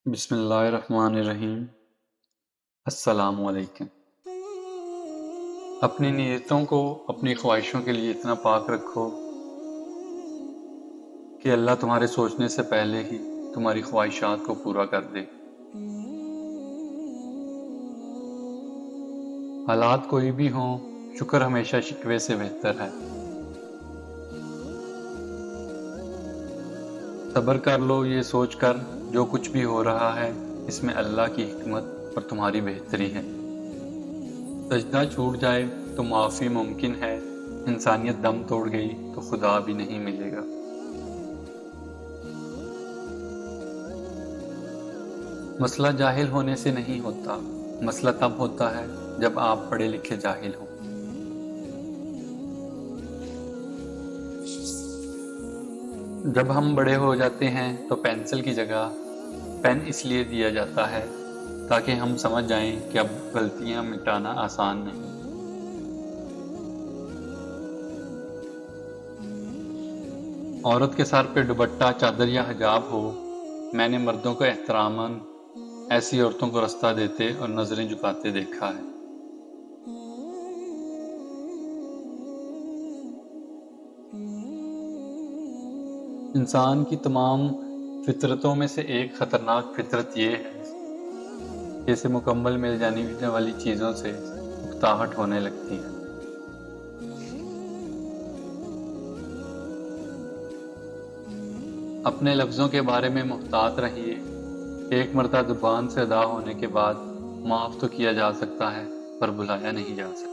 بسم اللہ الرحمن الرحیم۔ السلام علیکم۔ اپنی نیتوں کو اپنی خواہشوں کے لیے اتنا پاک رکھو کہ اللہ تمہارے سوچنے سے پہلے ہی تمہاری خواہشات کو پورا کر دے۔ حالات کوئی بھی ہوں، شکر ہمیشہ شکوے سے بہتر ہے۔ صبر کر لو یہ سوچ کر جو کچھ بھی ہو رہا ہے اس میں اللہ کی حکمت اور تمہاری بہتری ہے۔ سجدہ چھوٹ جائے تو معافی ممکن ہے، انسانیت دم توڑ گئی تو خدا بھی نہیں ملے گا۔ مسئلہ جاہل ہونے سے نہیں ہوتا، مسئلہ تب ہوتا ہے جب آپ پڑھے لکھے جاہل ہوں۔ جب ہم بڑے ہو جاتے ہیں تو پینسل کی جگہ پین اس لیے دیا جاتا ہے تاکہ ہم سمجھ جائیں کہ اب غلطیاں مٹانا آسان نہیں۔ عورت کے سر پہ دوپٹہ، چادر یا حجاب ہو، میں نے مردوں کو احتراماً ایسی عورتوں کو رستہ دیتے اور نظریں جھکاتے دیکھا ہے۔ انسان کی تمام فطرتوں میں سے ایک خطرناک فطرت یہ ہے کہ اسے مکمل مل جانے والی چیزوں سے اکتاہٹ ہونے لگتی ہے۔ اپنے لفظوں کے بارے میں محتاط رہیے، ایک مرتبہ زبان سے ادا ہونے کے بعد معاف تو کیا جا سکتا ہے پر بھلایا نہیں جا سکتا۔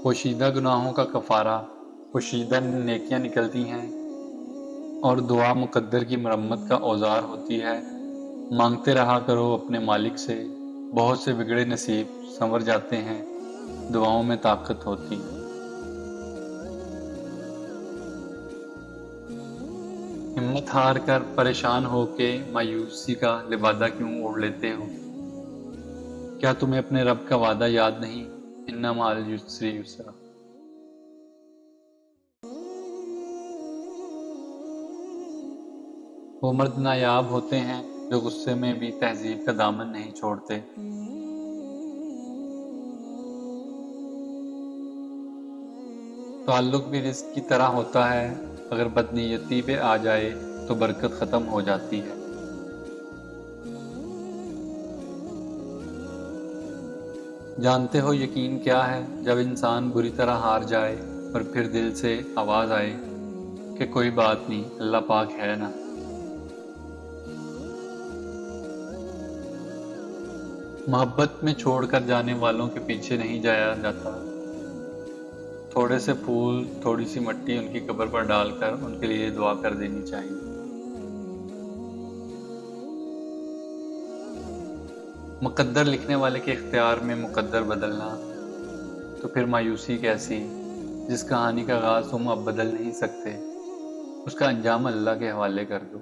پوشیدہ گناہوں کا کفارہ پوشیدہ نیکیاں نکلتی ہیں اور دعا مقدر کی مرمت کا اوزار ہوتی ہے۔ مانگتے رہا کرو اپنے مالک سے، بہت سے بگڑے نصیب سنور جاتے ہیں، دعاؤں میں طاقت ہوتی ہے۔ ہمت ہار کر پریشان ہو کے مایوسی کا لبادہ کیوں اوڑھ لیتے ہو؟ کیا تمہیں اپنے رب کا وعدہ یاد نہیں؟ ان مع العسر یسرا۔ وہ مرد نایاب ہوتے ہیں جو غصے میں بھی تہذیب کا دامن نہیں چھوڑتے۔ تعلق بھی رزق کی طرح ہوتا ہے، اگر بدنیتی پہ آ جائے تو برکت ختم ہو جاتی ہے۔ جانتے ہو یقین کیا ہے؟ جب انسان بری طرح ہار جائے اور پھر دل سے آواز آئے کہ کوئی بات نہیں، اللہ پاک ہے نا۔ محبت میں چھوڑ کر جانے والوں کے پیچھے نہیں جایا جاتا، تھوڑے سے پھول، تھوڑی سی مٹی ان کی قبر پر ڈال کر ان کے لیے دعا کر دینی چاہیے۔ مقدر لکھنے والے کے اختیار میں مقدر بدلنا، تو پھر مایوسی کیسی؟ جس کہانی کا آغاز تم اب بدل نہیں سکتے اس کا انجام اللہ کے حوالے کر دو۔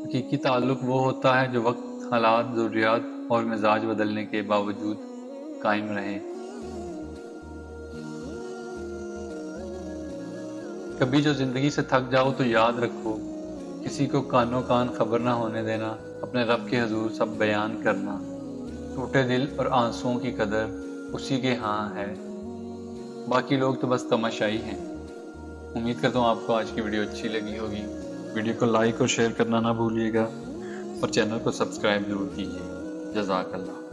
حقیقی تعلق وہ ہوتا ہے جو وقت، حالات، ضروریات اور مزاج بدلنے کے باوجود قائم رہے۔ کبھی جو زندگی سے تھک جاؤ تو یاد رکھو، کسی کو کانوں کان خبر نہ ہونے دینا، اپنے رب کے حضور سب بیان کرنا۔ ٹوٹے دل اور آنسوؤں کی قدر اسی کے ہاں ہے، باقی لوگ تو بس تماشائی ہیں۔ امید کرتا ہوں آپ کو آج کی ویڈیو اچھی لگی ہوگی۔ ویڈیو کو لائک اور شیئر کرنا نہ بھولیے گا اور چینل کو سبسکرائب ضرور کیجیے۔ جزاک اللہ۔